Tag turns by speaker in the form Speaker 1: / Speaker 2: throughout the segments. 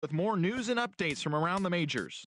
Speaker 1: with more news and updates from around the majors.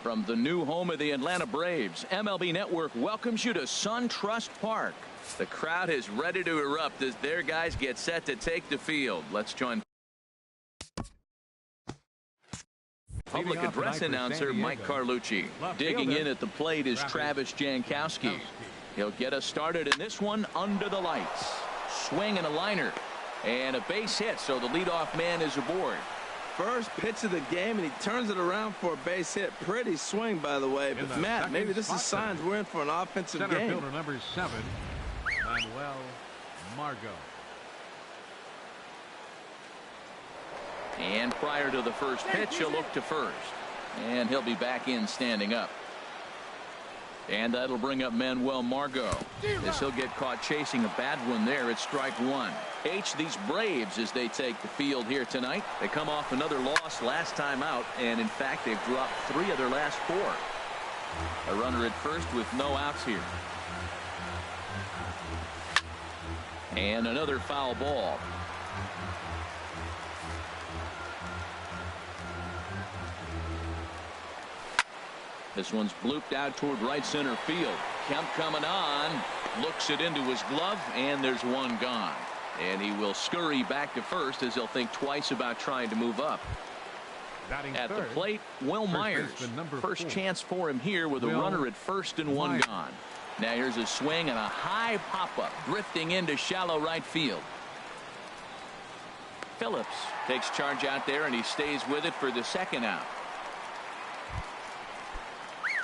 Speaker 1: From the new home of the Atlanta Braves, MLB Network welcomes you to SunTrust Park. The crowd is ready to erupt as their guys get set to take the field. Let's join public address announcer Mike Carlucci. Digging in at the plate is Travis Jankowski. He'll get us started in this one under the lights. Swing and a liner and a base hit, so the leadoff man is aboard.
Speaker 2: First pitch of the game, and he turns it around for a base hit. Pretty swing, by the way. But Matt, maybe this is signs we're in for an offensive game.
Speaker 3: Center fielder number 7, Manuel Margot.
Speaker 1: And prior to the first pitch, he'll look to first. And he'll be back in standing up. And that'll bring up Manuel Margot, as he'll get caught chasing a bad one there at strike one. These Braves, as they take the field here tonight, they come off another loss last time out, and in fact they've dropped 3 of their last 4. A runner at first with no outs here. And another foul ball. This one's blooped out toward right center field. Kemp coming on, looks it into his glove, and there's one gone. And he will scurry back to first as he'll think twice about trying to move up. At the plate, Will Myers. First chance for him here with a runner at first and one gone. Now here's a swing and a high pop-up, drifting into shallow right field. Phillips takes charge out there, and he stays with it for the second out.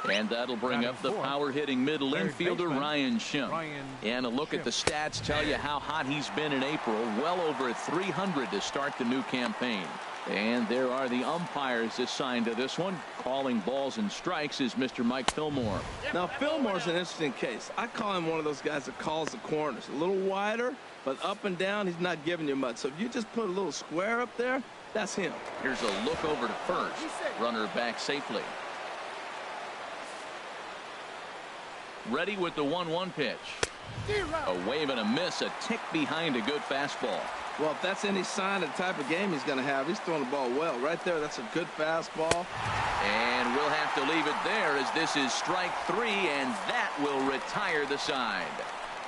Speaker 1: And that'll bring up the power-hitting middle infielder, Ryan Schimpf. And a look at the stats tell you how hot he's been in April. Well over 300 to start the new campaign. And there are the umpires assigned to this one. Calling balls and strikes is Mr. Mike Fillmore.
Speaker 2: Now, Fillmore's an interesting case. I call him one of those guys that calls the corners. A little wider, but up and down, he's not giving you much. So if you just put a little square up there, that's him.
Speaker 1: Here's a look over to first. Runner back safely. Ready with the 1-1 pitch. A wave and a miss, a tick behind a good fastball.
Speaker 2: Well, if that's any sign of the type of game he's going to have, he's throwing the ball well. Right there, that's a good fastball.
Speaker 1: And we'll have to leave it there as this is strike 3, and that will retire the side.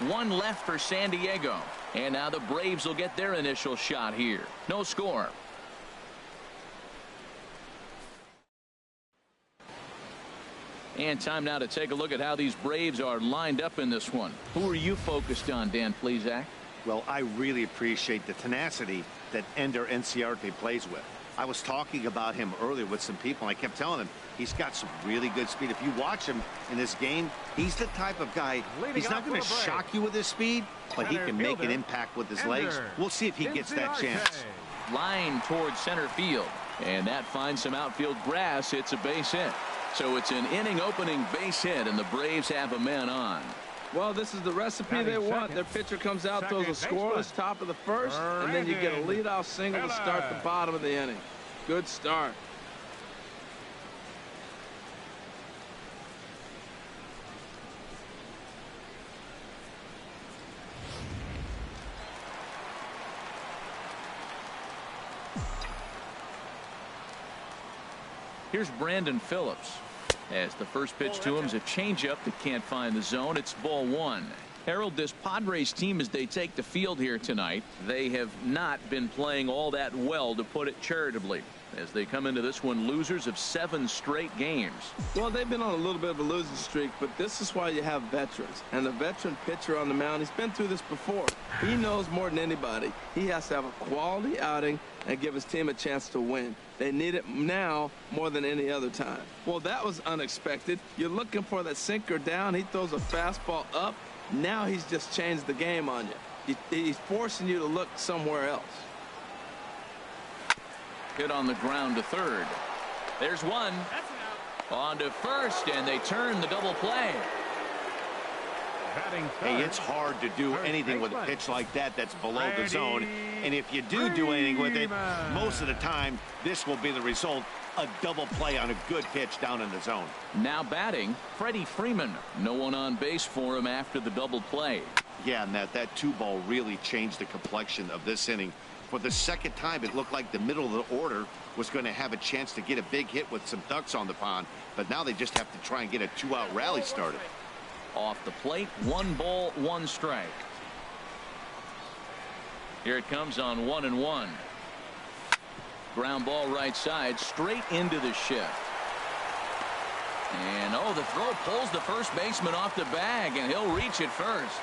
Speaker 1: One left for San Diego. And now the Braves will get their initial shot here. No score. And time now to take a look at how these Braves are lined up in this one. Who are you focused on, Dan Plesac?
Speaker 4: Well, I really appreciate the tenacity that Ender Inciarte plays with. I was talking about him earlier with some people, and I kept telling them he's got some really good speed. If you watch him in this game, he's the type of guy, he's not going to shock you with his speed, but he can make an impact with his legs. We'll see if he gets that chance.
Speaker 1: Line towards center field, and that finds some outfield grass. It's a base hit. So it's an inning opening base hit, and the Braves have a man on.
Speaker 2: Well, this is the recipe they want. Their pitcher comes out, throws a scoreless top of the first, and then you get a leadoff single to start the bottom of the inning. Good start.
Speaker 1: Here's Brandon Phillips. As the first pitch to him is a changeup that can't find the zone. It's ball 1. Harold, this Padres team, as they take the field here tonight, they have not been playing all that well, to put it charitably, as they come into this one losers of 7 straight games.
Speaker 2: Well, they've been on a little bit of a losing streak, but this is why you have veterans. And the veteran pitcher on the mound, he's been through this before. He knows more than anybody. He has to have a quality outing and give his team a chance to win. They need it now more than any other time. Well, that was unexpected. You're looking for that sinker down. He throws a fastball up. Now he's just changed the game on you. He's forcing you to look somewhere else.
Speaker 1: Hit on the ground to third. There's one. On to first, and they turn the double play.
Speaker 4: Hey, it's hard to do anything with a pitch like that that's below the zone. And if you do anything with it, most of the time, this will be the result. A double play on a good pitch down in the zone.
Speaker 1: Now batting, Freddie Freeman. No one on base for him after the double play.
Speaker 4: Yeah, and that 2-ball really changed the complexion of this inning. For the second time, it looked like the middle of the order was going to have a chance to get a big hit with some ducks on the pond. But now they just have to try and get a 2-out rally started.
Speaker 1: Off the plate, 1 ball, 1 strike. Here it comes on 1-1. Ground ball right side, straight into the shift. And oh, the throw pulls the first baseman off the bag, and he'll reach it first.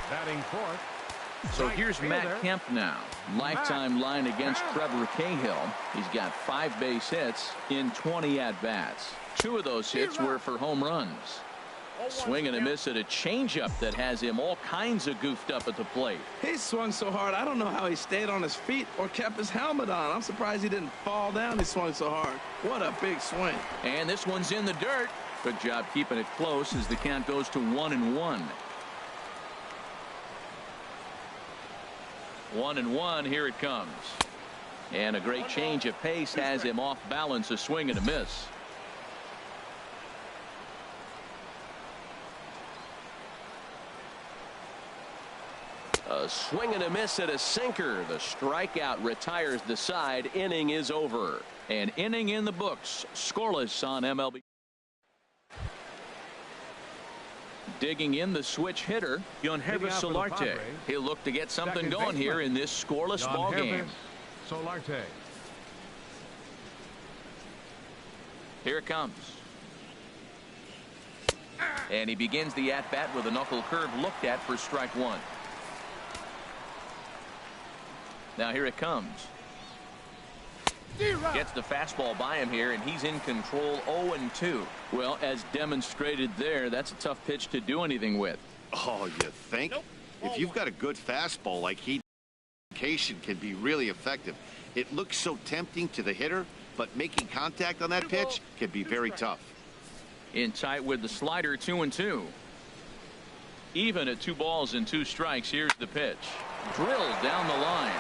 Speaker 3: Batting fourth.
Speaker 1: So here's Matt Kemp now. Lifetime line against Trevor Cahill. He's got 5 base hits in 20 at-bats. 2 of those hits were for home runs. Swing and a miss at a changeup that has him all kinds of goofed up at the plate.
Speaker 2: He swung so hard, I don't know how he stayed on his feet or kept his helmet on. I'm surprised he didn't fall down. He swung so hard. What a big swing.
Speaker 1: And this one's in the dirt. Good job keeping it close as the count goes to 1-1. 1-1, here it comes. And a great change of pace has him off balance, a swing and a miss. A swing and a miss at a sinker. The strikeout retires the side. Inning is over. An inning in the books. Scoreless on MLB. Digging in the switch hitter, Yonhervis Solarte. He'll look to get something going here in this scoreless ball game.
Speaker 3: Solarte.
Speaker 1: Here it comes. And he begins the at-bat with a knuckle curve looked at for strike 1. Now here it comes. Gets the fastball by him here, and he's in control 0-2. Well, as demonstrated there, that's a tough pitch to do anything with.
Speaker 4: Oh, you think? Nope. If you've got a good fastball like he, communication can be really effective. It looks so tempting to the hitter, but making contact on that pitch can be very tough.
Speaker 1: In tight with the slider, 2-2. Even at 2 balls and 2 strikes. Here's the pitch. Drilled down the line.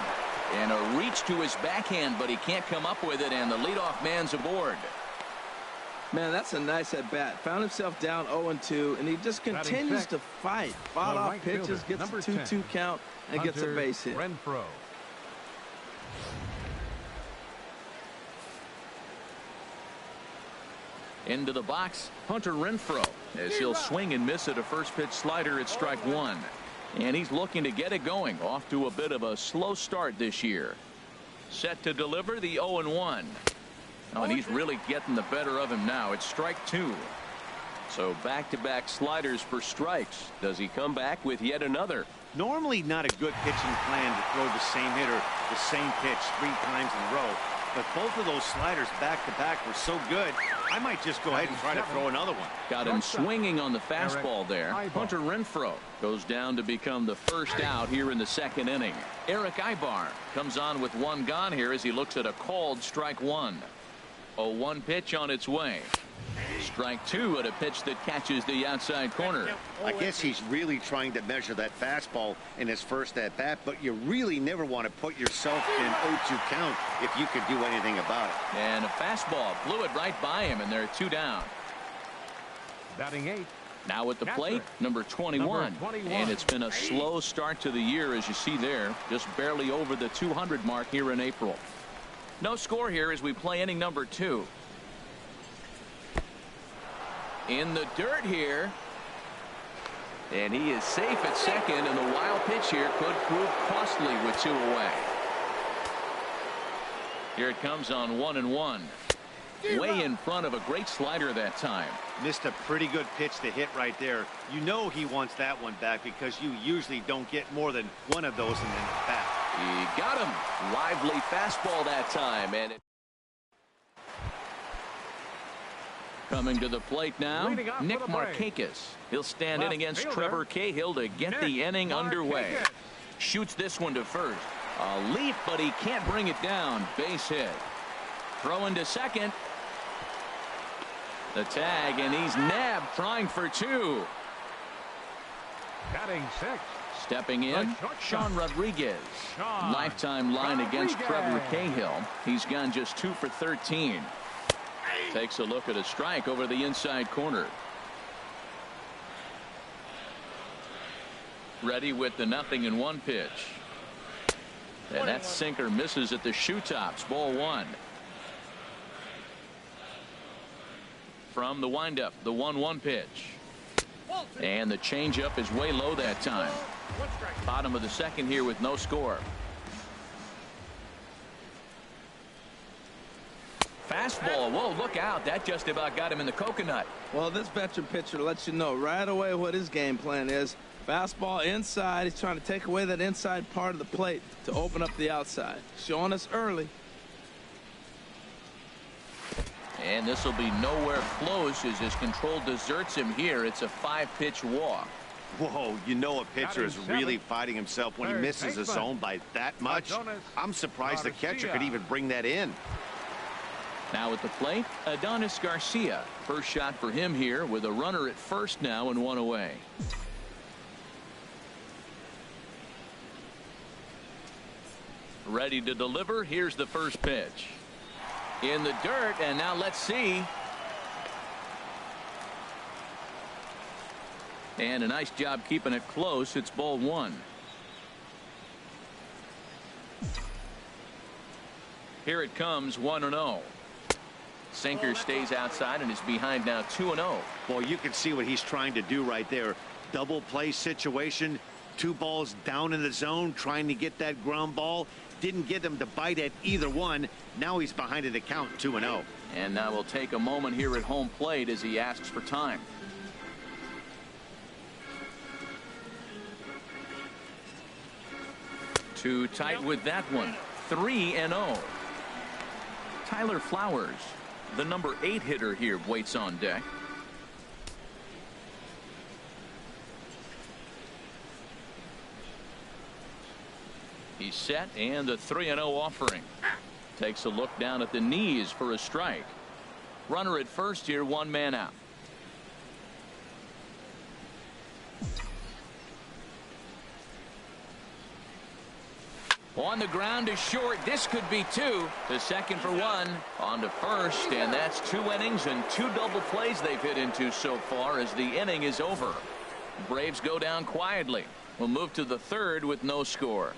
Speaker 1: And a reach to his backhand, but he can't come up with it, and the leadoff man's aboard.
Speaker 2: Man, that's a nice at-bat. Found himself down 0-2, and he just continues to fight. Fought off pitches, gets a 2-2 count, and gets a base hit.
Speaker 3: Renfroe.
Speaker 1: Into the box, Hunter Renfroe, as he'll swing and miss at a first pitch slider at strike 1. And he's looking to get it going. Off to a bit of a slow start this year. Set to deliver the 0-1. Oh, and he's really getting the better of him now. It's strike 2. So back-to-back sliders for strikes. Does he come back with yet another?
Speaker 4: Normally not a good pitching plan to throw the same hitter the same pitch 3 times in a row. But both of those sliders back-to-back were so good, I might just go ahead and try to throw another one.
Speaker 1: Got him swinging on the fastball there. Hunter Renfroe goes down to become the first out here in the 2nd inning. Eric Ibar comes on with 1 gone here as he looks at a called strike 1. 0-1 pitch on its way. Strike 2 at a pitch that catches the outside corner.
Speaker 4: I guess he's really trying to measure that fastball in his first at bat, but you really never want to put yourself in 0-2 count if you could do anything about it.
Speaker 1: And a fastball blew it right by him, and they're 2 down.
Speaker 3: Batting 8.
Speaker 1: Now at the plate, number 21. And it's been a slow start to the year, as you see there. Just barely over the 200 mark here in April. No score here as we play inning number 2. In the dirt here. And he is safe at second, and the wild pitch here could prove costly with 2 away. Here it comes on 1-1. Way in front of a great slider that time.
Speaker 4: Missed a pretty good pitch to hit right there. You know he wants that one back because you usually don't get more than one of those in an at bat.
Speaker 1: He got him. Lively fastball that time, and it coming to the plate now, Nick Markakis. He'll stand in against Trevor Cahill to get the inning underway. Shoots this one to first. A leap, but he can't bring it down. Base hit. Throwing to second. The tag, and he's nabbed, trying for 2.
Speaker 3: Batting 6.
Speaker 1: Stepping in, Sean Rodriguez. Lifetime line against Trevor Cahill. He's gone just 2 for 13. Takes a look at a strike over the inside corner. Ready with the 0-1 pitch. And that sinker misses at the shoe tops. Ball 1. From the windup, the 1-1 pitch. And the changeup is way low that time. Bottom of the 2nd here with no score. Fastball. Whoa, look out. That just about got him in the coconut.
Speaker 2: Well, this veteran pitcher lets you know right away what his game plan is. Fastball inside. He's trying to take away that inside part of the plate to open up the outside. Showing us early.
Speaker 1: And this will be nowhere close as his control deserts him here. It's a 5-pitch walk.
Speaker 4: Whoa, you know a pitcher is really fighting himself when he misses his zone by that much. I'm surprised the catcher could even bring that in.
Speaker 1: Now at the plate, Adonis Garcia. First shot for him here with a runner at first now and 1 away. Ready to deliver. Here's the first pitch. In the dirt, and now let's see. And a nice job keeping it close. It's ball 1. Here it comes, 1-0. Sinker stays outside and is behind now 2-0.
Speaker 4: Boy, you can see what he's trying to do right there. Double play situation. 2 balls down in the zone, trying to get that ground ball. Didn't get him to bite at either one. Now he's behind in the count, 2-0.
Speaker 1: And now we'll take a moment here at home plate as he asks for time. Too tight with that one. 3-0. Tyler Flowers, the number 8 hitter here, waits on deck. He's set, and the 3-0 offering. Takes a look down at the knees for a strike. Runner at first here, 1 man out. On the ground to short. This could be 2. To second for 1. On to first, and that's 2 innings and 2 double plays they've hit into so far as the inning is over. Braves go down quietly. We'll move to the 3rd with no score.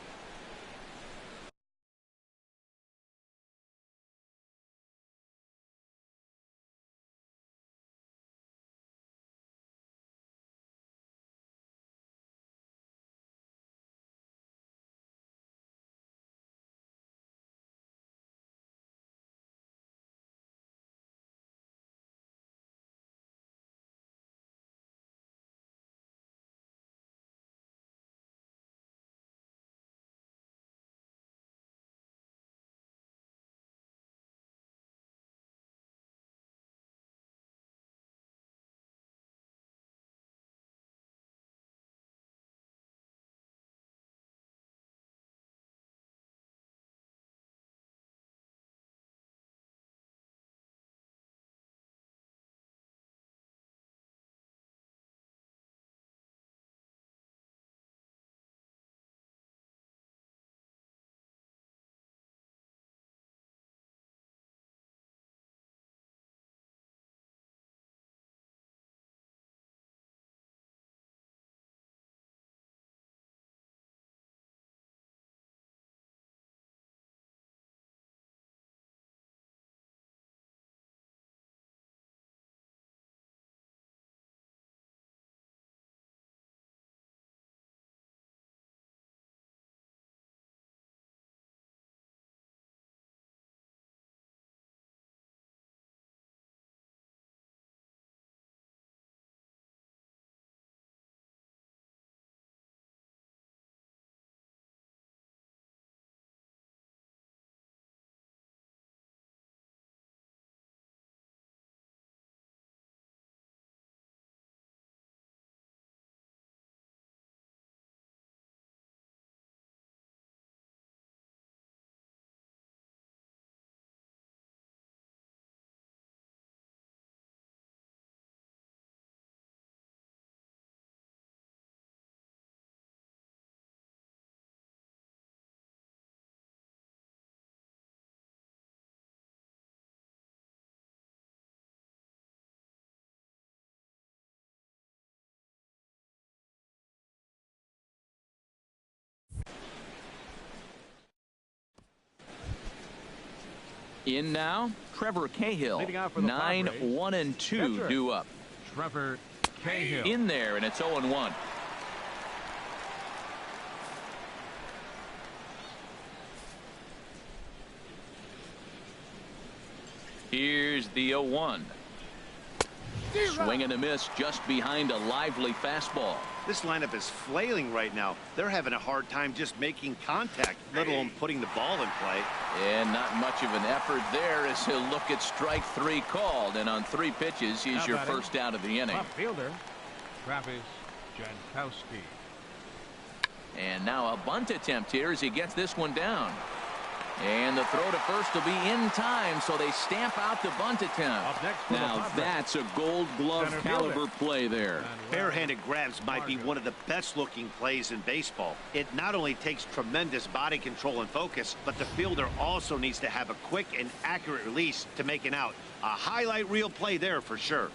Speaker 1: In now, Trevor Cahill. 9-1-2 due up.
Speaker 3: Trevor Cahill.
Speaker 1: In there, and it's 0-1. Here's the 0-1. Swing and a miss just behind a lively fastball.
Speaker 4: This lineup is flailing right now. They're having a hard time just making contact, let alone putting the ball in play.
Speaker 1: And not much of an effort there as he'll look at strike 3 called. And on 3 pitches, he's your first out of the inning.
Speaker 3: Left fielder, Travis Jankowski.
Speaker 1: And now a bunt attempt here as he gets this one down. And the throw to first will be in time, so they stamp out the bunt attempt. Now that's a gold glove caliber play there.
Speaker 4: Barehanded grabs might be one of the best looking plays in baseball. It not only takes tremendous body control and focus, but the fielder also needs to have a quick and accurate release to make an out. A highlight reel play there for sure.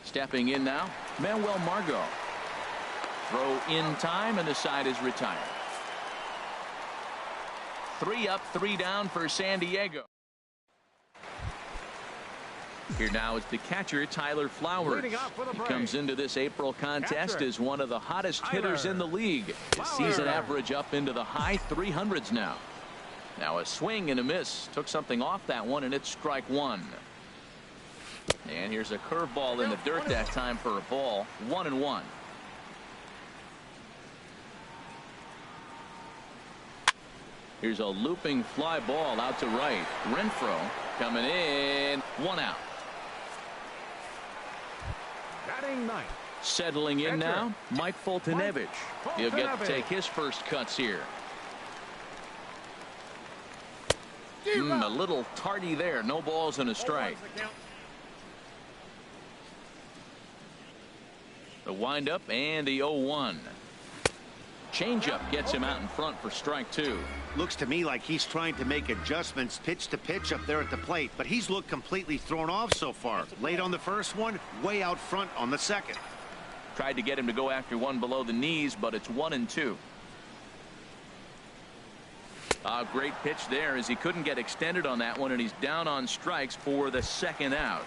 Speaker 1: Stepping in now, Manuel Margot. Throw in time, and the side is retired. 3 up, 3 down for San Diego. Here now is the catcher, Tyler Flowers. He comes into this April contest as one of the hottest hitters in the league. His season average up into the high 300s now. Now a swing and a miss. Took something off that one, and it's strike 1. And here's a curveball in the dirt that time for a ball. 1-1. Here's a looping fly ball out to right. Renfroe coming in. 1 out.
Speaker 3: Batting ninth.
Speaker 1: Settling in now, Mike Foltynewicz. He'll get to take his first cuts here. A little tardy there. No balls and a strike. The windup and the 0-1. Changeup gets him out in front for strike 2.
Speaker 4: Looks to me like he's trying to make adjustments pitch to pitch up there at the plate, but he's looked completely thrown off so far. Late on the first one, way out front on the second.
Speaker 1: Tried to get him to go after one below the knees, but it's 1-2. A great pitch there as he couldn't get extended on that one, and he's down on strikes for the second out.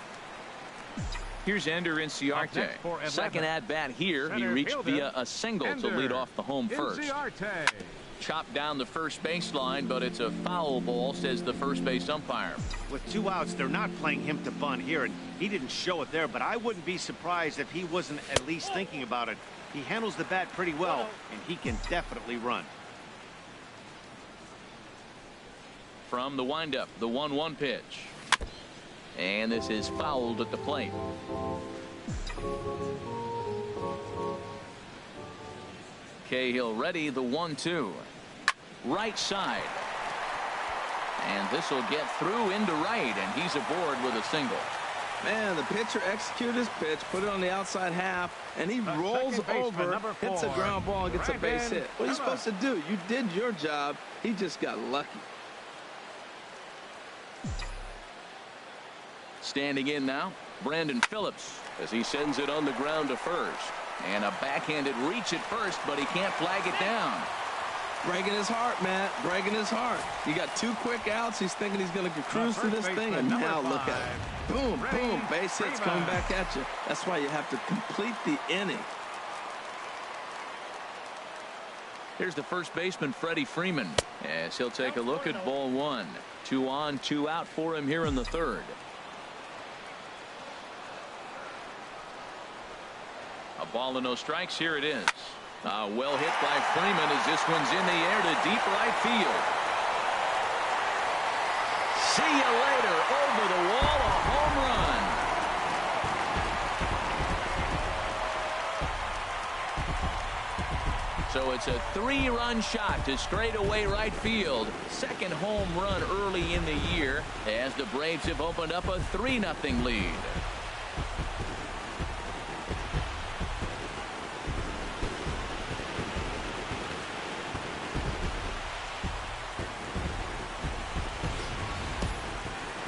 Speaker 1: Here's Ender Inciarte. Second at bat here. He reached via a single to lead off the home first. Chopped down the first baseline, but it's a foul ball, says the first base umpire.
Speaker 4: With 2 outs, they're not playing him to bunt here, and he didn't show it there, but I wouldn't be surprised if he wasn't at least thinking about it. He handles the bat pretty well, and he can definitely run.
Speaker 1: From the windup, the 1-1 pitch. And this is fouled at the plate. Cahill ready, the 1-2. Right side. And this will get through into right, and he's aboard with a single.
Speaker 2: Man, the pitcher executed his pitch, put it on the outside half, and he rolls over, hits a ground ball, and gets a base hit. What are you supposed to do? You did your job. He just got lucky.
Speaker 1: Standing in now, Brandon Phillips, as he sends it on the ground to first. And a backhanded reach at first, but he can't flag it down.
Speaker 2: Breaking his heart, man. Breaking his heart. You got 2 quick outs. He's thinking he's going to cruise through this thing, and now look at it. Boom, boom. Base hits coming back at you. That's why you have to complete the inning.
Speaker 1: Here's the first baseman, Freddie Freeman, as he'll take a look at ball 1. 2 on, 2 out for him here in the third. A ball and no strikes. Here it is. Well hit by Freeman as this one's in the air to deep right field. See you later. Over the wall, a home run. So it's a 3-run shot to straightaway right field. Second home run early in the year as the Braves have opened up a 3-0 lead.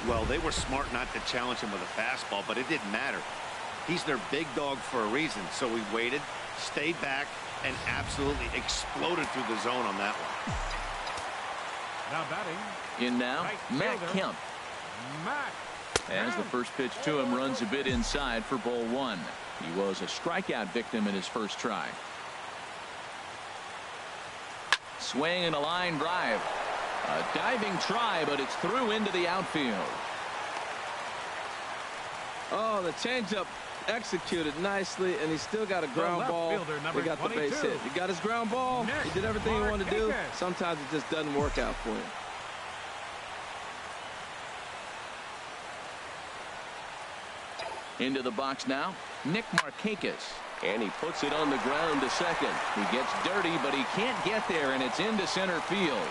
Speaker 4: Well, they were smart not to challenge him with a fastball, but it didn't matter. He's their big dog for a reason, so we waited, stayed back, and absolutely exploded through the zone on that one.
Speaker 3: Now batting.
Speaker 1: In now, Matt Kemp. As the first pitch to him runs a bit inside for ball 1. He was a strikeout victim in his first try. Swing and a line drive. A diving try, but it's through into the outfield.
Speaker 2: Oh, the changeup executed nicely, and he's still got a ground ball. He got the base hit. He got his ground ball. He did everything he wanted to do. Sometimes it just doesn't work out for him.
Speaker 1: Into the box now, Nick Markakis. And he puts it on the ground to second. He gets dirty, but he can't get there, and it's into center field.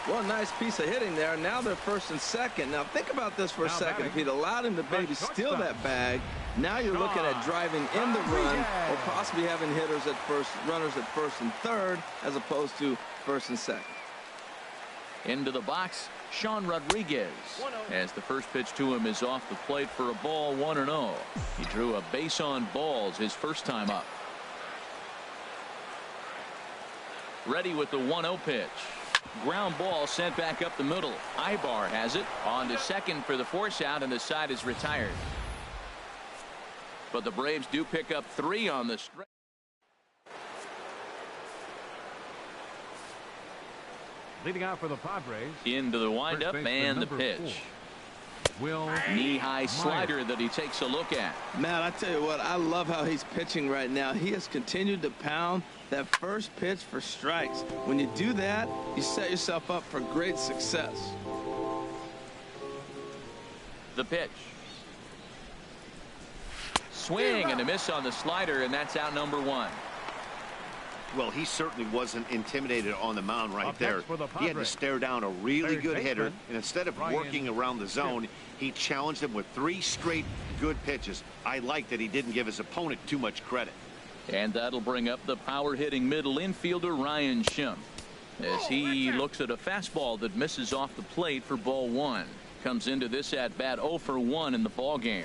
Speaker 2: Well, nice piece of hitting there. Now they're first and second. Now think about this for a second. If he'd allowed him to maybe steal that bag, now you're looking at driving in the run or possibly having hitters at first, runners at first and third, as opposed to first and second.
Speaker 1: Into the box, Sean Rodriguez, as the first pitch to him is off the plate for a ball, 1-0. He drew a base on balls his first time up. Ready with the 1-0 pitch. Ground ball sent back up the middle. Ibar has it on to second for the force out, and the side is retired. But the Braves do pick up 3 on the stretch.
Speaker 3: Leading out for the Padres.
Speaker 1: Into the windup and the pitch. Knee-high slider that he takes a look at.
Speaker 2: Matt, I tell you what, I love how he's pitching right now. He has continued to pound that first pitch for strikes. When you do that, you set yourself up for great success.
Speaker 1: The pitch. Swing and a miss on the slider, and that's out number one.
Speaker 4: Well, he certainly wasn't intimidated on the mound right there. He had to stare down a really good hitter, and instead of working around the zone, he challenged him with 3 straight good pitches. I like that he didn't give his opponent too much credit.
Speaker 1: And that'll bring up the power-hitting middle infielder Ryan Schimpf as he looks at a fastball that misses off the plate for ball 1. Comes into this at-bat 0 for 1 in the ball game.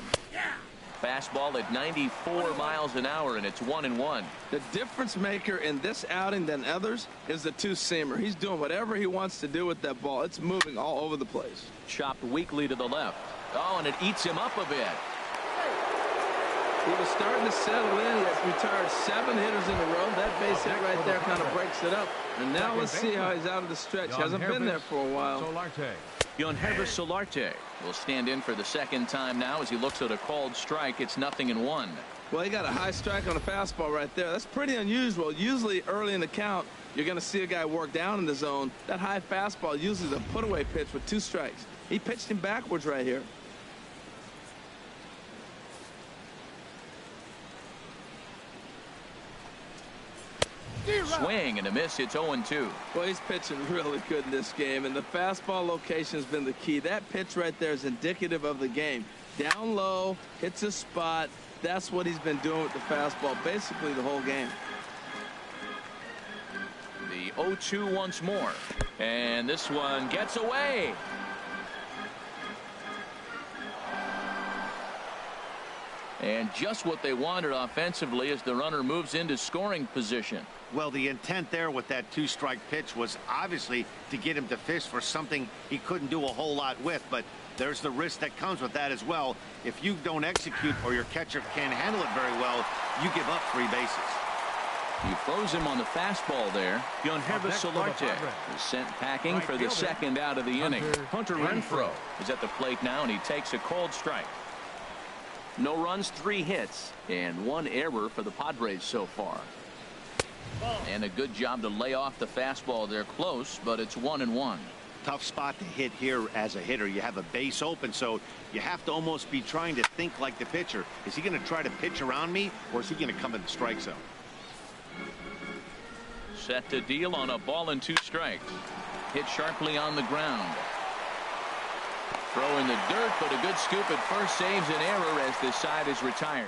Speaker 1: Fastball at 94 miles an hour, and it's 1-1.
Speaker 2: The difference maker in this outing than others is the two-seamer. He's doing whatever he wants to do with that ball. It's moving all over the place.
Speaker 1: Chopped weakly to the left. Oh, and it eats him up a bit.
Speaker 2: He was starting to settle in. He has retired 7 hitters in a row. That base hit right there kind of breaks it up. And now let's see how he's out of the stretch. Hasn't been there for a while.
Speaker 1: Trevor Solarte will stand in for the second time now as he looks at a called strike. It's 0-1.
Speaker 2: Well, he got a high strike on a fastball right there. That's pretty unusual. Usually early in the count, you're going to see a guy work down in the zone. That high fastball usually is a put-away pitch with 2 strikes. He pitched him backwards right here.
Speaker 1: Swing and a miss. It's 0-2.
Speaker 2: Well, he's pitching really good in this game, and the fastball location has been the key. That pitch right there is indicative of the game. Down low, hits a spot. That's what he's been doing with the fastball basically the whole game.
Speaker 1: The 0-2 once more, and this one gets away. And just what they wanted offensively as the runner moves into scoring position.
Speaker 4: Well, the intent there with that 2-strike pitch was obviously to get him to fish for something he couldn't do a whole lot with, but there's the risk that comes with that as well. If you don't execute or your catcher can't handle it very well, you give up 3 bases.
Speaker 1: He throws him on the fastball there. Trevor Solarte is sent packing for the second out of the inning. Hunter Renfroe is at the plate now, and he takes a called strike. No runs, 3 hits, and 1 error for the Padres so far. And a good job to lay off the fastball there close, but it's 1-1.
Speaker 4: Tough spot to hit here as a hitter. You have a base open, so you have to almost be trying to think like the pitcher. Is he going to try to pitch around me, or is he going to come in the strike zone?
Speaker 1: Set to deal on a ball and 2 strikes. Hit sharply on the ground. Throw in the dirt, but a good scoop at first saves an error as this side is retired.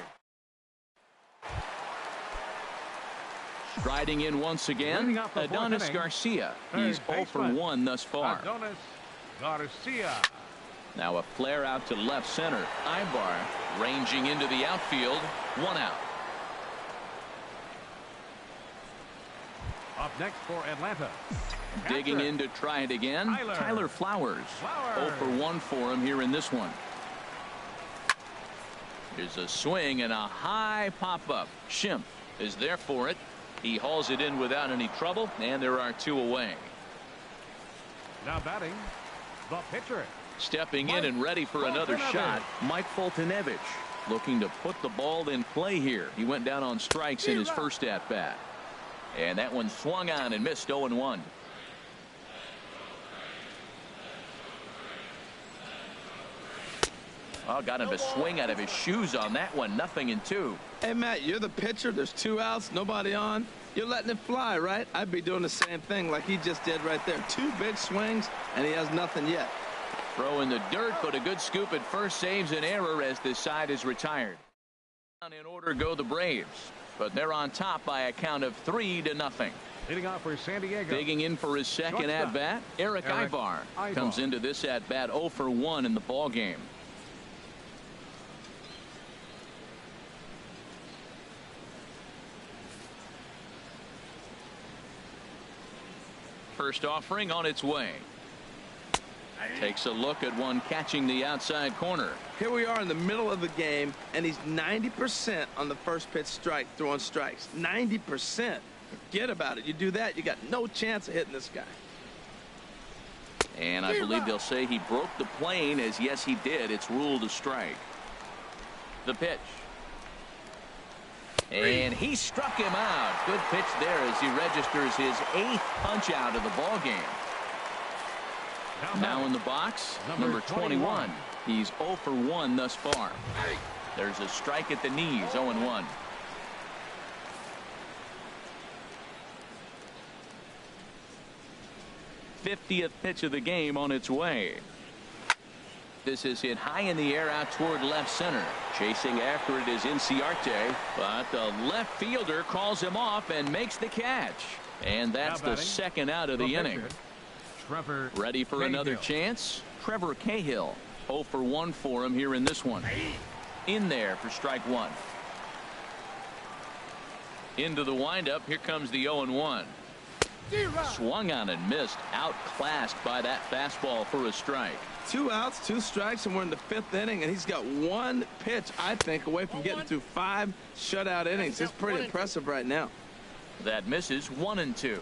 Speaker 1: Striding in once again, Adonis Garcia. He's 0 for 1 thus far.
Speaker 3: Adonis Garcia.
Speaker 1: Now a flare out to left center. Ibar ranging into the outfield. 1 out.
Speaker 3: Up next for Atlanta.
Speaker 1: Digging in to try it again, Tyler Flowers. 0 for 1 for him here in this one. Here's a swing and a high pop-up. Schimpf is there for it. He hauls it in without any trouble, and there are 2 away.
Speaker 3: Now batting, the pitcher.
Speaker 1: Stepping in and ready for another shot, Mike Foltynewicz, looking to put the ball in play here. He went down on strikes in his first at-bat. And that one swung on and missed. 0-1. Oh, got him a swing out of his shoes on that one. 0-2.
Speaker 2: Hey, Matt, you're the pitcher. There's 2 outs, nobody on. You're letting it fly, right? I'd be doing the same thing like he just did right there. 2 big swings, and he has nothing yet.
Speaker 1: Throw in the dirt, but a good scoop at first saves an error as this side is retired. In order go the Braves, but they're on top by a count of 3-0.
Speaker 3: Hitting off for San Diego.
Speaker 1: Digging in for his second at-bat, Eric Ibar comes into this at-bat 0 for 1 in the ball game. First offering on its way. Takes a look at one catching the outside corner.
Speaker 2: Here we are in the middle of the game, and he's 90% on the first pitch strike, throwing strikes. 90%. Forget about it. You do that, you got no chance of hitting this guy.
Speaker 1: And I believe they'll say he broke the plane, as yes he did. It's ruled a strike. The pitch. And he struck him out. Good pitch there as he registers his 8th punch out of the ball game. Now in the box, number 21. He's 0 for 1 thus far. There's a strike at the knees, 0-1. '50th pitch of the game on its way. This is hit high in the air out toward left center. Chasing after it is Inciarte, but the left fielder calls him off and makes the catch. And that's the second out of the inning.
Speaker 3: Trevor.
Speaker 1: Ready for another chance? Trevor Cahill. 0 for 1 for him here in this one. In there for strike 1. Into the windup. Here comes the 0-1. Swung on and missed. Outclassed by that fastball for a strike.
Speaker 2: 2 outs, 2 strikes, and we're in the 5th inning, and he's got 1 pitch, I think, away from getting through 5 shutout innings. It's pretty impressive right now.
Speaker 1: That misses. 1-2.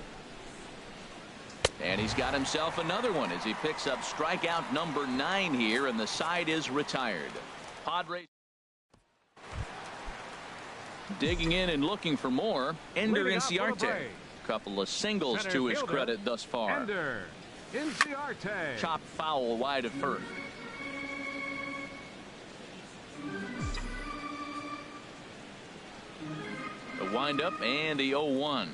Speaker 1: And he's got himself another one as he picks up strikeout number 9 here, and the side is retired. Padres digging in and looking for more. Ender Inciarte. Couple of singles to his credit thus far.
Speaker 3: Ender Inciarte.
Speaker 1: Chopped foul wide of first. The windup and the 0-1.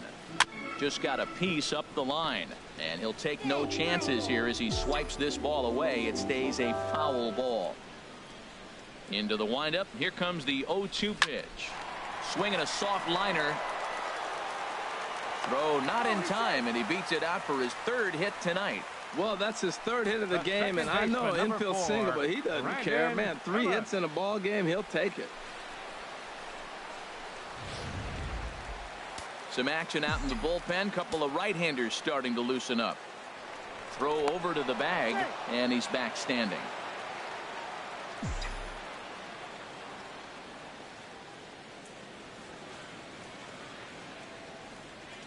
Speaker 1: Just got a piece up the line. And he'll take no chances here as he swipes this ball away. It stays a foul ball. Into the windup. Here comes the 0-2 pitch. Swinging a soft liner. Throw not in time, and he beats it out for his 3rd hit tonight.
Speaker 2: Well, that's his 3rd hit of the game, and I know infield single, but he doesn't care. Man, 3 hits in a ball game, he'll take it.
Speaker 1: Some action out in the bullpen. Couple of right-handers starting to loosen up. Throw over to the bag, and he's back standing.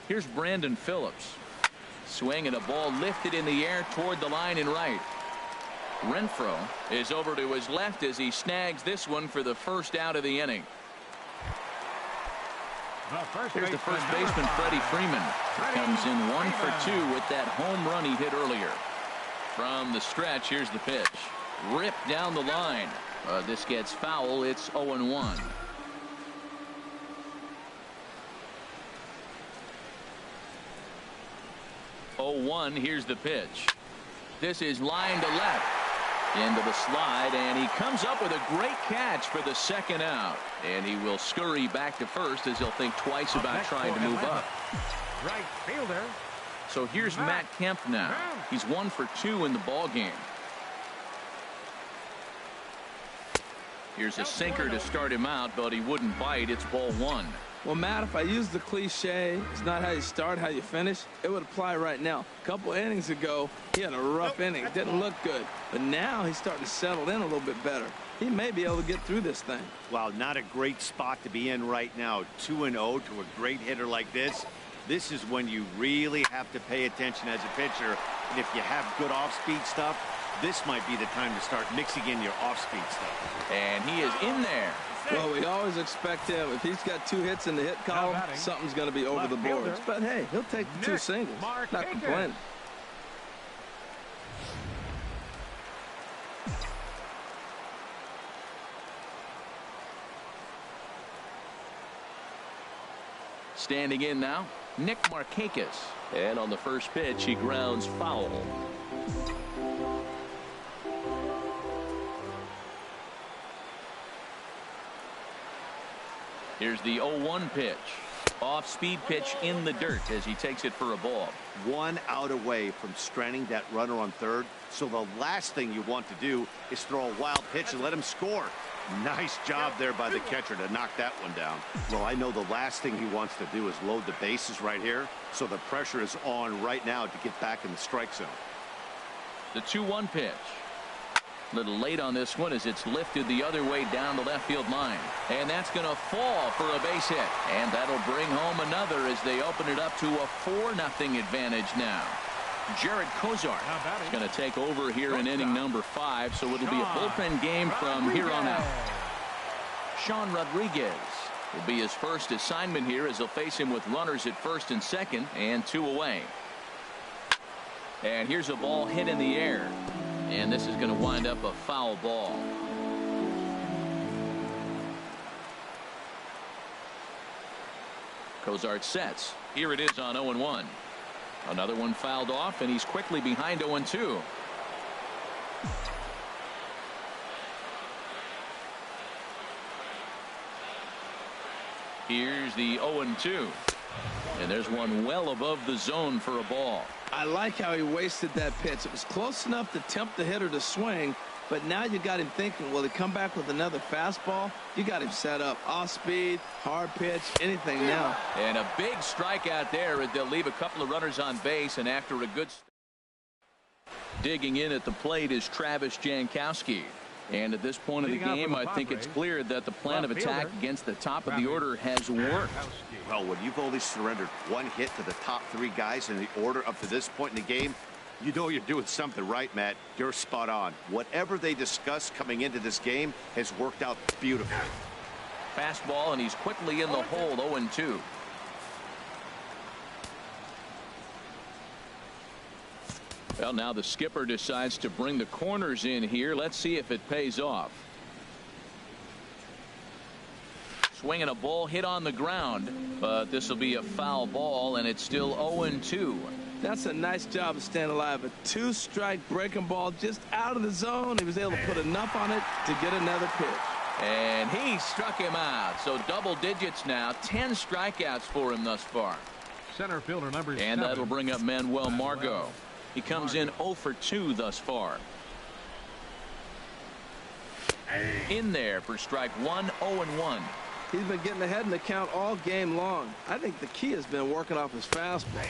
Speaker 1: Here's Brandon Phillips. Swing and a ball lifted in the air toward the line and right. Renfroe is over to his left as he snags this one for the 1st out of the inning. Here's the first baseman, Freddie Freeman. Comes in 1 for 2 with that home run he hit earlier. From the stretch, here's the pitch. Ripped down the line. This gets foul. It's 0-1. Here's the pitch. This is line to left. Into the slide, and he comes up with a great catch for the 2nd out. And he will scurry back to first as he'll think twice about trying to move up.
Speaker 3: Right fielder.
Speaker 1: So here's Matt Kemp now. He's 1 for 2 in the ball game. Here's a sinker to start him out, but he wouldn't bite. It's ball 1.
Speaker 2: Well, Matt, if I use the cliche, it's not how you start, how you finish, it would apply right now. A couple innings ago, he had a rough inning. It didn't look good. But now he's starting to settle in a little bit better. He may be able to get through this thing.
Speaker 4: Well, not a great spot to be in right now. 2-0 to a great hitter like this. This is when you really have to pay attention as a pitcher. And if you have good off-speed stuff, this might be the time to start mixing in your off-speed stuff.
Speaker 1: And he is in there.
Speaker 2: Well, we always expect him. If he's got 2 hits in the hit column, something's going to be over the boards. But, hey, he'll take the 2 singles. Not complaining.
Speaker 1: Standing in now, Nick Markakis. And on the first pitch, he grounds foul. Here's the 0-1 pitch. Off-speed pitch in the dirt as he takes it for a ball.
Speaker 4: 1 out away from stranding that runner on 3rd. So the last thing you want to do is throw a wild pitch and let him score. Nice job there by the catcher to knock that one down. Well, I know the last thing he wants to do is load the bases right here. So the pressure is on right now to get back in the strike zone.
Speaker 1: The 2-1 pitch. Little late on this one as it's lifted the other way down the left field line. And that's going to fall for a base hit. And that'll bring home another as they open it up to a 4-0 advantage now. Jared Kozar is going to take over here in inning number 5, so it'll be a bullpen game from here on out. Sean Rodriguez will be his first assignment here as they'll face him with runners at first and second and 2 away. And here's a ball hit in the air, and this is going to wind up a foul ball. Kozart sets. Here it is on 0-1. Another one fouled off, and he's quickly behind 0-2. Here's the 0-2. And there's one well above the zone for a ball.
Speaker 2: I like how he wasted that pitch. It was close enough to tempt the hitter to swing, but now you got him thinking, will he come back with another fastball? You got him set up. Off speed, hard pitch, anything now.
Speaker 1: And a big strikeout there. They'll leave a couple of runners on base, and after a good digging in at the plate is Travis Jankowski. And at this point of the game, I think it's clear that the plan of attack against the top of the order has worked.
Speaker 4: Well, when you've only surrendered 1 hit to the top 3 guys in the order up to this point in the game, you know you're doing something right, Matt. You're spot on. Whatever they discussed coming into this game has worked out beautifully.
Speaker 1: Fastball, and he's quickly in the hole, 0-2. Well, now the skipper decides to bring the corners in here. Let's see if it pays off. Swinging a ball hit on the ground, but this will be a foul ball, and it's still 0-2.
Speaker 2: That's a nice job of staying alive. A 2-strike breaking ball just out of the zone. He was able to put enough on it to get another pitch.
Speaker 1: And he struck him out. So double digits now. 10 strikeouts for him thus far.
Speaker 3: Center fielder number 7.
Speaker 1: And that'll bring up Manuel Margot. He comes in 0 for 2 thus far. In there for strike 1, 0-1.
Speaker 2: He's been getting ahead in the count all game long. I think the key has been working off his fastball.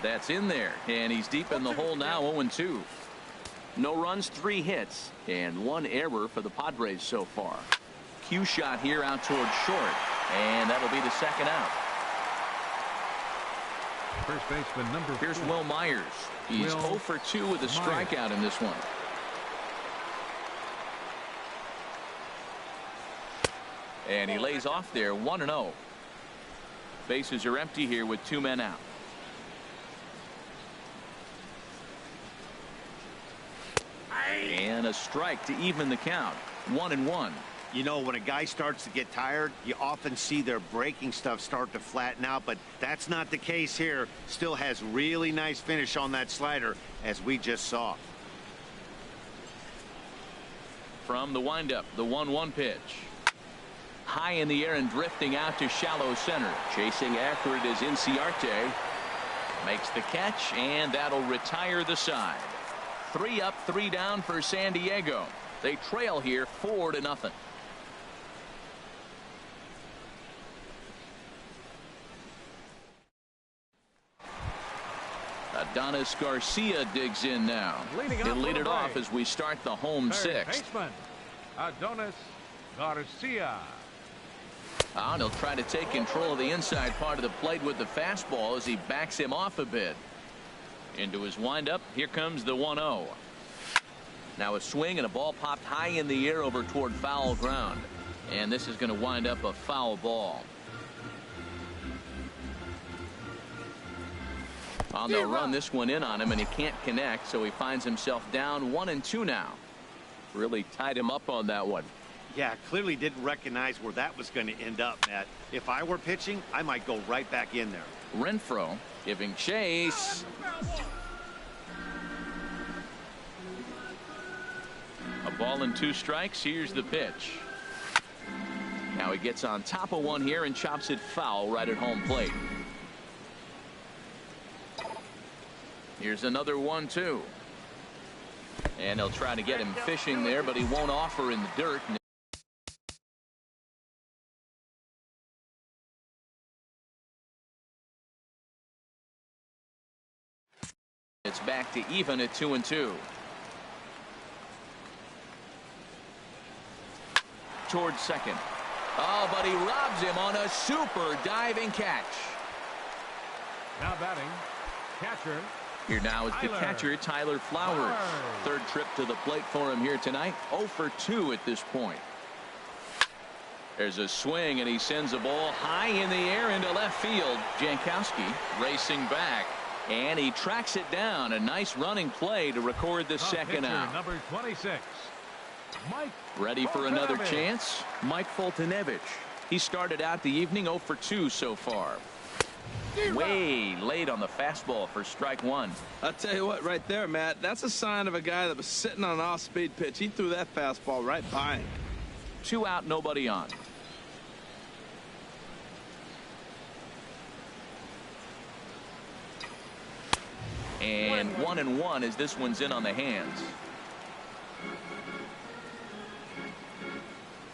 Speaker 1: That's in there, and he's deep in the hole now, 0-2. No runs, 3 hits, and 1 error for the Padres so far. Cue shot here out towards short, and that'll be the second out.
Speaker 3: First baseman number 4.
Speaker 1: Here's Will Myers. He's 0 for 2 with a strikeout in this one. And he lays off there, 1-0. Bases are empty here with 2 men out. And a strike to even the count, 1-1.
Speaker 4: You know, when a guy starts to get tired, you often see their breaking stuff start to flatten out, but that's not the case here. Still has really nice finish on that slider, as we just saw.
Speaker 1: From the windup, the 1-1 pitch. High in the air and drifting out to shallow center. Chasing after it is Inciarte. Makes the catch, and that'll retire the side. 3 up, 3 down for San Diego. They trail here 4-0. Adonis Garcia digs in now. He'll lead it off as we start the home 6th.
Speaker 3: Baseman, Adonis Garcia.
Speaker 1: And he'll try to take control of the inside part of the plate with the fastball as he backs him off a bit. Into his windup. Here comes the 1-0. Now a swing and a ball popped high in the air over toward foul ground. And this is going to wind up a foul ball. Well, they'll run this one in on him, and he can't connect, so he finds himself down 1-2 now. Really tied him up on that one.
Speaker 4: Yeah, clearly didn't recognize where that was going to end up, Matt. If I were pitching, I might go right back in there.
Speaker 1: Renfroe giving chase. A ball and 2 strikes. Here's the pitch. Now he gets on top of one here and chops it foul right at home plate. Here's another 1-2. And he'll try to get him fishing there, but he won't offer in the dirt. It's back to even at 2-2. Towards second. Oh, but he robs him on a super diving catch.
Speaker 3: Now batting, catcher
Speaker 1: Here now is the catcher, Tyler Flowers. Third trip to the plate for him here tonight. 0 for 2 at this point. There's a swing, and he sends a ball high in the air into left field. Jankowski racing back, and he tracks it down. A nice running play to record the second out.
Speaker 3: Number 26, Mike.
Speaker 1: Ready for another chance? Mike Foltynewicz. He started out the evening 0 for 2 so far. Way late on the fastball for strike one.
Speaker 2: I'll tell you what, right there, Matt, that's a sign of a guy that was sitting on an off-speed pitch. He threw that fastball right by him.
Speaker 1: 2 out, nobody on. And 1-1 as this one's in on the hands.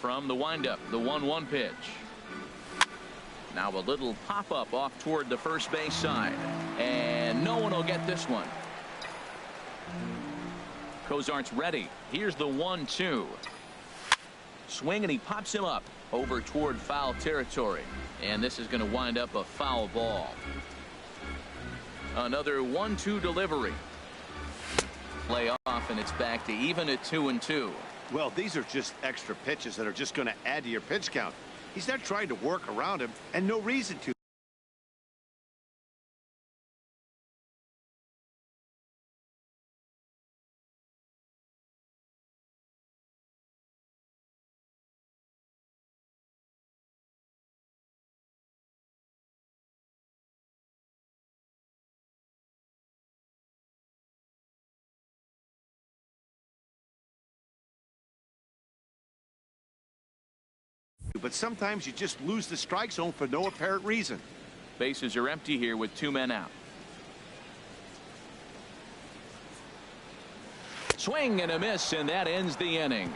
Speaker 1: From the windup, the 1-1 pitch. Now a little pop-up off toward the first base side. And no one will get this one. Cozart's ready. Here's the 1-2. Swing, and he pops him up over toward foul territory. And this is going to wind up a foul ball. Another 1-2 delivery. Play off, and it's back to even at 2-2.
Speaker 4: Well, these are just extra pitches that are just going to add to your pitch count. He's not trying to work around him, and no reason to. But sometimes you just lose the strike zone for no apparent reason.
Speaker 1: Bases are empty here with 2 men out. Swing and a miss, and that ends the inning.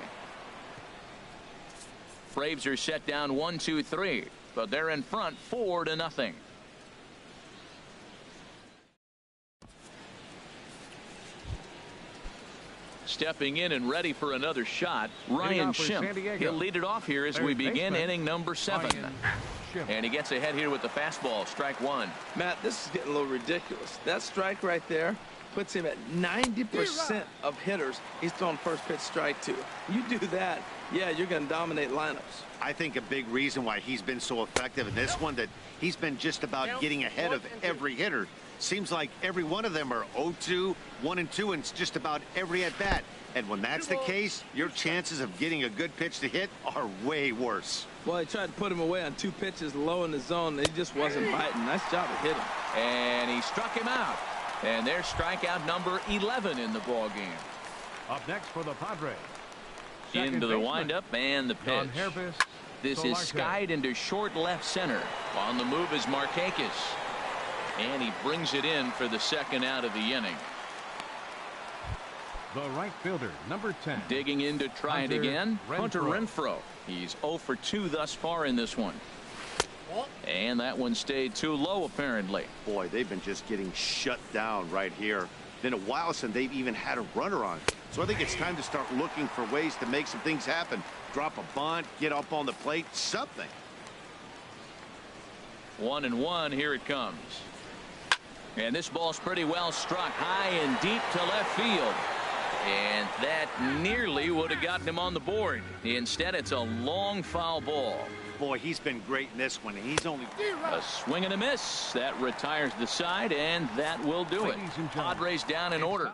Speaker 1: Braves are set down 1-2-3, but they're in front 4-0. Stepping in and ready for another shot, Ryan Schimpf. He'll lead it off here as we begin inning number 7. And he gets ahead here with the fastball, strike one.
Speaker 2: Matt, this is getting a little ridiculous. That strike right there puts him at 90% of hitters he's throwing first pitch strike to. You do that, yeah, you're going to dominate lineups.
Speaker 4: I think a big reason why he's been so effective in this one, that he's been just about getting ahead of every hitter. Seems like every one of them are 0-2, 1-2, and just about every at bat. And when that's the case, your chances of getting a good pitch to hit are way worse.
Speaker 2: Well, he tried to put him away on 2 pitches low in the zone, and he just wasn't biting. Nice job of hitting.
Speaker 1: And he struck him out. And there's strikeout number 11 in the ball game.
Speaker 3: Up next for the Padres.
Speaker 1: Into the windup and the pitch. This is skied into short left center. On the move is Markakis. And he brings it in for the second out of the inning.
Speaker 3: The right fielder, number 10.
Speaker 1: Digging in to try it again, Hunter Renfroe. He's 0 for 2 thus far in this one. And that one stayed too low, apparently.
Speaker 4: Boy, they've been just getting shut down right here. Been a while since they've even had a runner on. So I think it's time to start looking for ways to make some things happen. Drop a bunt, get up on the plate, something.
Speaker 1: 1-1, here it comes. And this ball's pretty well struck high and deep to left field. And that nearly would have gotten him on the board. Instead, it's a long foul ball.
Speaker 4: Boy, he's been great in this one. He's only
Speaker 1: a swing and a miss. That retires the side, and that will do it. Padres down in order.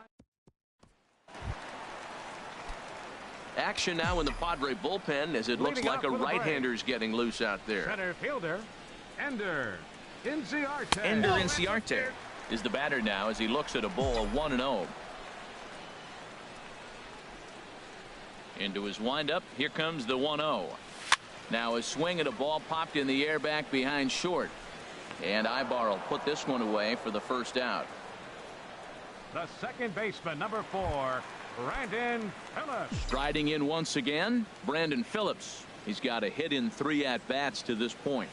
Speaker 1: Action now in the Padre bullpen as it looks like a right-hander's getting loose out there.
Speaker 3: Center fielder, Ender Inciarte.
Speaker 1: Ender Inciarte is the batter now as he looks at a ball of 1-0. Into his windup. Here comes the 1-0. Now a swing at a ball popped in the air back behind short. And Ibar will put this one away for the first out.
Speaker 3: The second baseman, number 4, Brandon Phillips.
Speaker 1: Striding in once again, Brandon Phillips. He's got a hit in 3 at-bats to this point.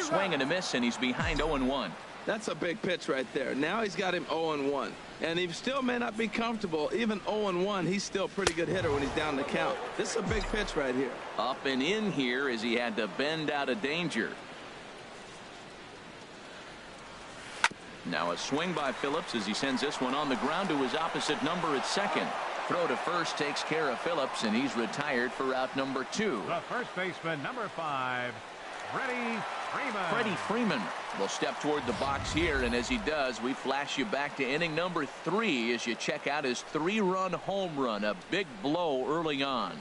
Speaker 1: Swing and a miss, and he's behind 0-1.
Speaker 2: That's a big pitch right there. Now he's got him 0-1. And he still may not be comfortable. Even 0-1, he's still a pretty good hitter when he's down the count. This is a big pitch right here.
Speaker 1: Up and in here as he had to bend out of danger. Now a swing by Phillips as he sends this one on the ground to his opposite number at second. Throw to first takes care of Phillips, and he's retired for out number 2.
Speaker 3: The first baseman, number 5, Freddie Freeman.
Speaker 1: Freddie Freeman will step toward the box here, and as he does, we flash you back to inning number 3 as you check out his 3-run home run, a big blow early on.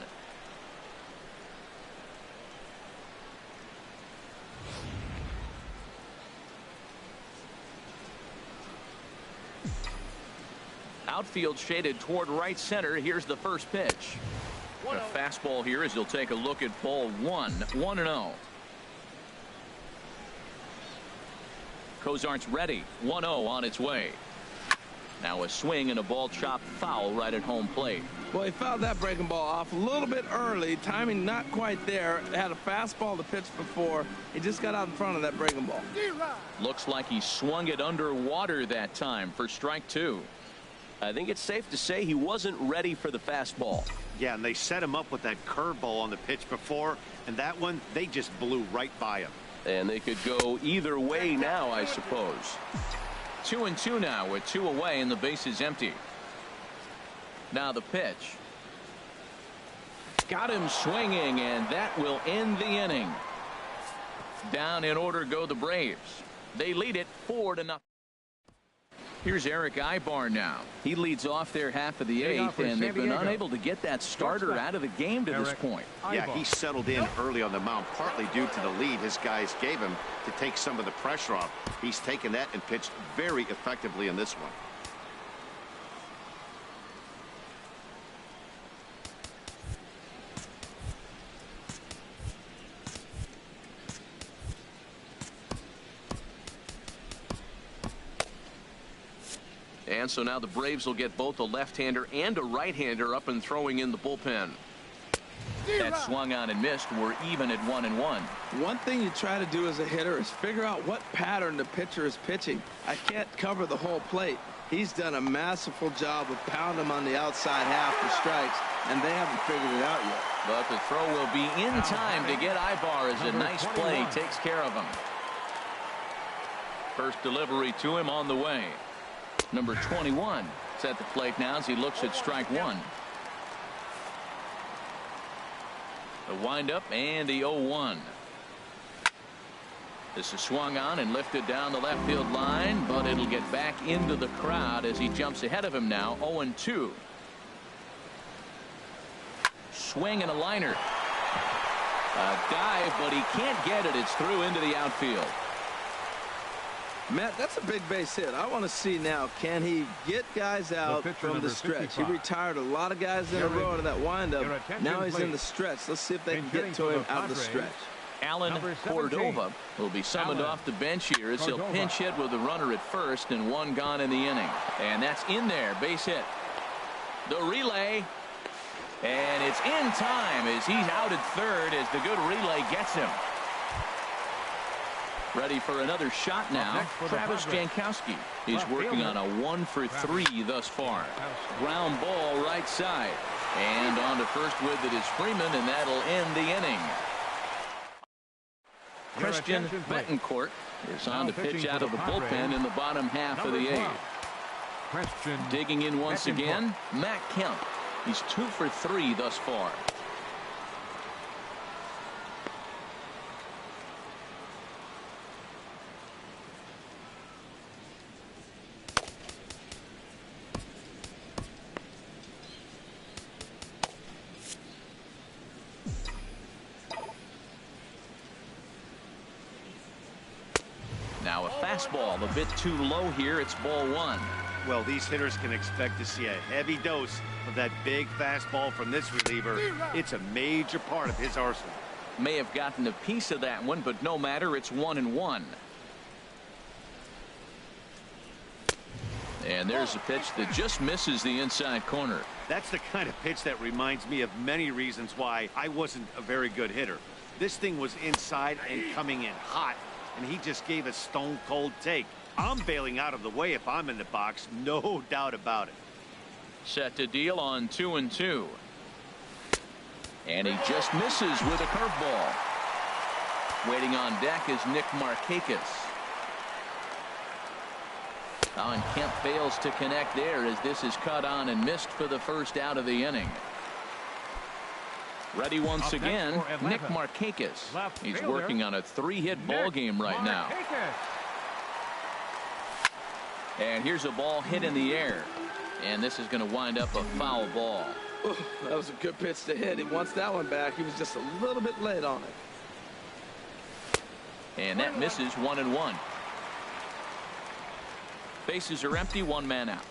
Speaker 1: Outfield shaded toward right center. Here's the first pitch. A fastball here as he'll take a look at ball 1. 1-0. Cozart's ready. 1-0 on its way. Now a swing and a ball chopped foul right at home plate.
Speaker 2: Well, he fouled that breaking ball off a little bit early. Timing not quite there. Had a fastball to pitch before. He just got out in front of that breaking ball.
Speaker 1: Looks like he swung it underwater that time for strike 2.
Speaker 5: I think it's safe to say he wasn't ready for the fastball.
Speaker 4: Yeah, and they set him up with that curveball on the pitch before, and that one, they just blew right by him.
Speaker 5: And they could go either way now, I suppose.
Speaker 1: 2-2 now with 2 away and the base is empty. Now the pitch. Got him swinging, and that will end the inning. Down in order go the Braves. They lead it 4-0. Here's Eric Ibar now. He leads off their half of the 8th, and they've been unable to get that starter out of the game to this point.
Speaker 4: Yeah, he settled in early on the mound, partly due to the lead his guys gave him to take some of the pressure off. He's taken that and pitched very effectively in this one.
Speaker 1: And so now the Braves will get both a left-hander and a right-hander up and throwing in the bullpen. That swung on and missed. We're even at 1-1.
Speaker 2: One thing you try to do as a hitter is figure out what pattern the pitcher is pitching. I can't cover the whole plate. He's done a masterful job of pounding him on the outside half for strikes, and they haven't figured it out yet.
Speaker 1: But the throw will be in time to get Ibar as a nice play takes care of him. First delivery to him on the way. Number 21 is at the plate now as he looks at strike 1. The windup and the 0-1. This is swung on and lifted down the left field line, but it'll get back into the crowd as he jumps ahead of him now. 0-2. Swing and a liner. A dive, but he can't get it. It's through into the outfield.
Speaker 2: Matt, that's a big base hit. I want to see now, can he get guys out from the stretch? 55. He retired a lot of guys in a row to that windup. Now he's in the stretch. Let's see if they can get to him out of the stretch.
Speaker 1: Alan Cordova will be summoned off the bench here as he'll pinch hit with a runner at first and 1 gone in the inning. And that's in there. Base hit. The relay. And it's in time as he's out at third as the good relay gets him. Ready for another shot now. Travis Jankowski is working on a 1 for 3 thus far. Ground ball right side. And on to first with it is Freeman, and that'll end the inning. Christian Betancourt is on to pitch out of the bullpen in the bottom half of the 8th. Digging in once again, Matt Kemp. He's 2 for 3 thus far. Now a fastball a bit too low here. It's ball 1.
Speaker 4: Well, these hitters can expect to see a heavy dose of that big fastball from this reliever. It's a major part of his arsenal.
Speaker 1: May have gotten a piece of that one, but no matter. It's 1-1. And there's a pitch that just misses the inside corner.
Speaker 4: That's the kind of pitch that reminds me of many reasons why I wasn't a very good hitter. This thing was inside and coming in hot, and he just gave a stone-cold take. I'm bailing out of the way if I'm in the box, no doubt about it.
Speaker 1: Set to deal on 2-2. And he just misses with a curveball. Waiting on deck is Nick Markakis. Oh, and Kemp fails to connect there as this is cut on and missed for the first out of the inning. Ready once again, Nick Markakis. He's working on a 3-hit ball game right now. And here's a ball hit in the air. And this is going to wind up a foul ball.
Speaker 2: Ooh, that was a good pitch to hit. He wants that one back. He was just a little bit late on it.
Speaker 1: And that misses 1-1. Bases are empty, 1 man out.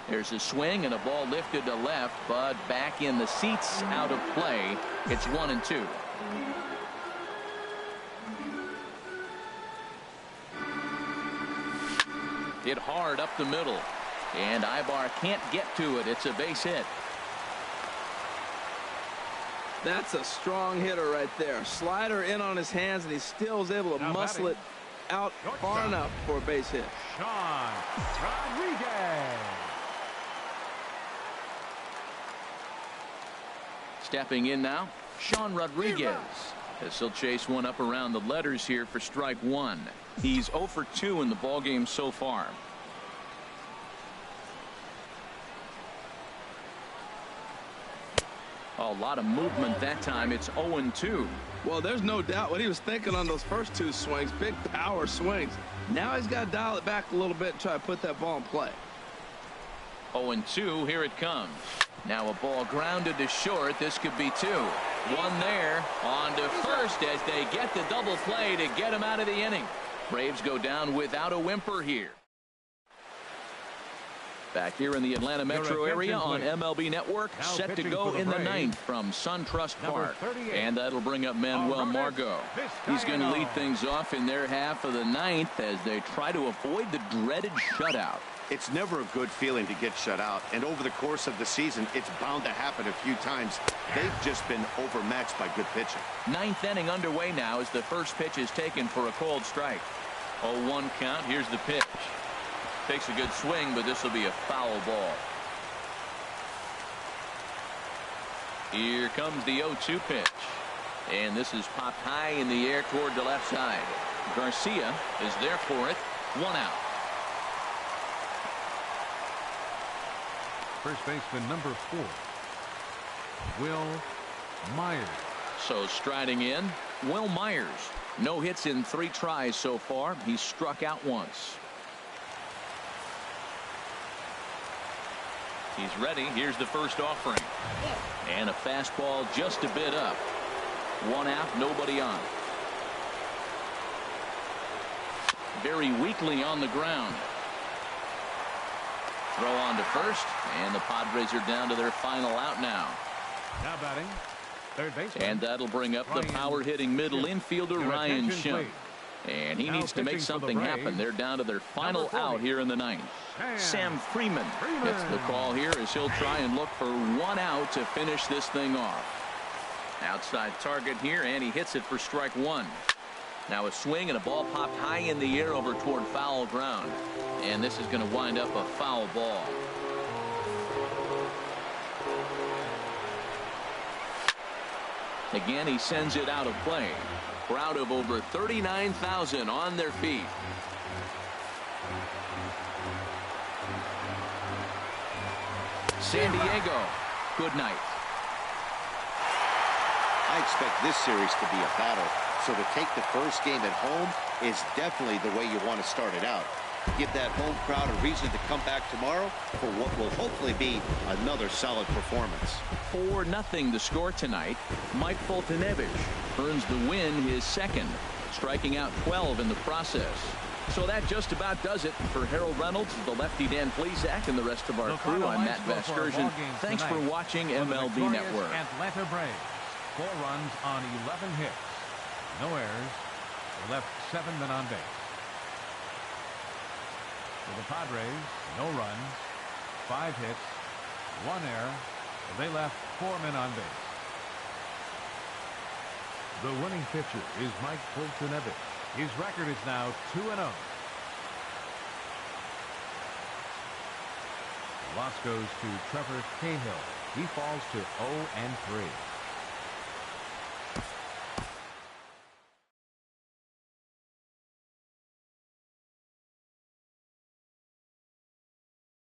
Speaker 1: There's a swing and a ball lifted to left, but back in the seats, out of play. It's 1-2. Hit hard up the middle, and Ibar can't get to it. It's a base hit.
Speaker 2: That's a strong hitter right there. Slider in on his hands, and he still is able to muscle it out far enough for a base hit.
Speaker 3: Sean Rodriguez.
Speaker 1: Stepping in now, Sean Rodriguez, as he'll chase one up around the letters here for strike 1. He's 0 for 2 in the ballgame so far. A lot of movement that time. It's 0-2.
Speaker 2: Well, there's no doubt what he was thinking on those first 2 swings. Big power swings. Now he's got to dial it back a little bit and try to put that ball in play.
Speaker 1: 0-2. Here it comes. Now a ball grounded to short. This could be 2. One there. On to first as they get the double play to get him out of the inning. Braves go down without a whimper here. Back here in the Atlanta metro area on MLB Network, set to go in the 9th from SunTrust Park. And that'll bring up Manuel Margot. He's going to lead things off in their half of the 9th as they try to avoid the dreaded shutout.
Speaker 4: It's never a good feeling to get shut out, and over the course of the season, it's bound to happen a few times. They've just been overmatched by good pitching.
Speaker 1: 9th inning underway now as the first pitch is taken for a cold strike. 0-1 count. Here's the pitch. Takes a good swing, but this will be a foul ball. Here comes the 0-2 pitch. And this is popped high in the air toward the left side. Garcia is there for it. 1 out.
Speaker 3: First baseman number 4, Will Myers.
Speaker 1: So striding in, Will Myers. No hits in 3 tries so far. He's struck out once. He's ready. Here's the first offering. And a fastball just a bit up. 1 out, nobody on. Very weakly on the ground. Throw on to first, and the Padres are down to their final out now.
Speaker 3: Now batting, third baseman.
Speaker 1: And that'll bring up the power-hitting middle infielder Ryan Schimpf. And he needs to make something happen. They're down to their final out here in the 9th. Sam Freeman gets the call here as he'll try and look for 1 out to finish this thing off. Outside target here, and he hits it for strike 1. Now a swing and a ball popped high in the air over toward foul ground. And this is going to wind up a foul ball. Again, he sends it out of play. Crowd of over 39,000 on their feet. San Diego, good night.
Speaker 4: I expect this series to be a battle, so to take the first game at home is definitely the way you want to start it out. Give that home crowd a reason to come back tomorrow for what will hopefully be another solid performance.
Speaker 1: 4-0 the score tonight. Mike Foltynewicz earns the win, his second, striking out 12 in the process. So that just about does it. For Harold Reynolds, the lefty Dan Plesac, and the rest of our crew, I'm Matt Vasgersian. Thanks for watching MLB Network.
Speaker 3: Atlanta Braves, 4 runs on 11 hits. No errors. They left 7 men on base. For the Padres, no runs, 5 hits, 1 error. They left 4 men on base. The winning pitcher is Mike Foltynewicz. His record is now 2-0. Loss goes to Trevor Cahill. He falls to 0-3.